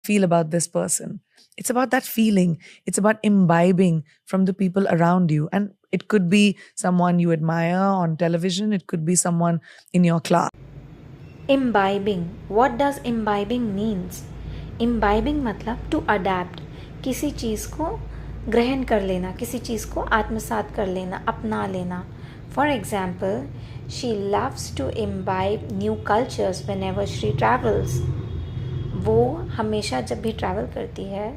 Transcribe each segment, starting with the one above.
feel about this person. It's about that feeling. It's about imbibing from the people around you. And it could be someone you admire on television, it could be someone in your class. Imbibing. What does imbibing means? Imbibing मतलब to adapt. किसी चीज़ को ग्रहण कर लेना, किसी चीज़ को आत्मसात कर लेना, अपना लेना. For example, she loves to imbibe new cultures whenever she travels. वो हमेशा जब भी ट्रैवल करती है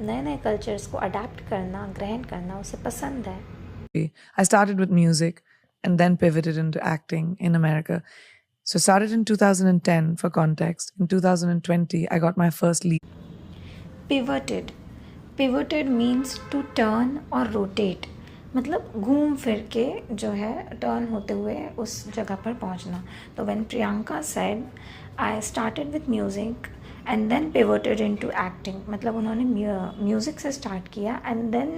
नए नए कल्चर्स को अडेप्ट करना, ग्रहण करना उसे पसंद है. I started with music and then pivoted into acting in America. So started in 2010 for context. In 2020, I got my first lead. Pivoted. Pivoted means to turn or rotate. मतलब घूम फिर के जो है टर्न होते हुए उस जगह पर पहुंचना. तो when Priyanka said I started with music and then pivoted into acting, मतलब उन्होंने म्यूज़िक से स्टार्ट किया and then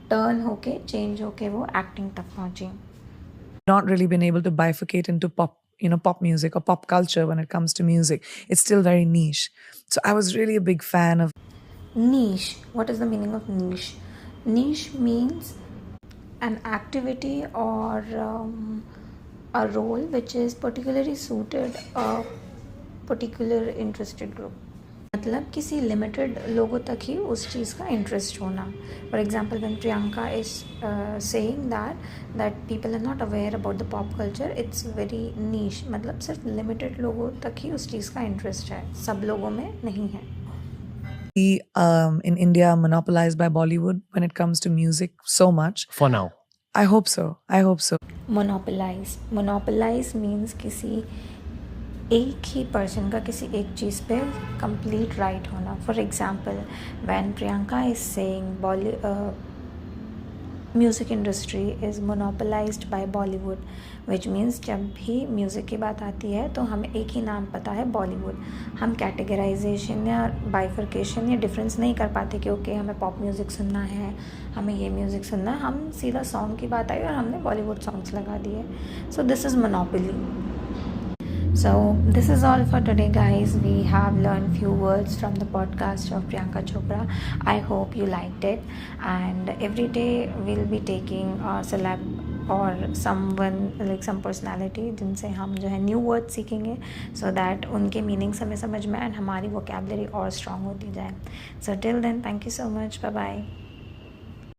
टर्न होके चेंज होके वो एक्टिंग तक पहुंची. Not really been able to bifurcate into pop music or pop culture when it comes to music. It's still very niche. So I was really a big fan of Niche. What is the meaning of niche? Niche means an activity or a role which is particularly suited a particular interested group. मतलब किसी limited लोगों तक ही उस चीज़ का interest होना. For example when Priyanka is saying that people are not aware about the pop culture, it's very niche. मतलब सिर्फ limited लोगों तक ही उस चीज़ का इंटरेस्ट है, सब लोगों में नहीं है. in India monopolized by Bollywood when it comes to music so much. For now. I hope so. I hope so. Monopolize means किसी एक ही पर्सन का किसी एक चीज़ पे कंप्लीट राइट होना. For example when Priyanka is saying music industry is monopolised by Bollywood, which means जब भी म्यूज़िक की बात आती है तो हमें एक ही नाम पता है बॉलीवुड. हम कैटेगराइजेशन या बाइफर्केशन या डिफरेंस नहीं कर पाते कि ओके हमें पॉप म्यूज़िक सुनना है, हमें ये म्यूज़िक सुनना है. हम सीधा सॉन्ग की बात आई और हमने बॉलीवुड सॉन्ग्स लगा दिए. So this is monopoly. So this is all for today, guys. We have learned few words from the podcast of Priyanka Chopra. I hope you liked it. And every day we'll be taking a celeb or someone like some personality जिनसे हम जो है new words सीखेंगे, so that उनके meanings हमें समझ में आए and हमारी vocabulary और strong होती जाए. So till then, thank you so much. Bye bye.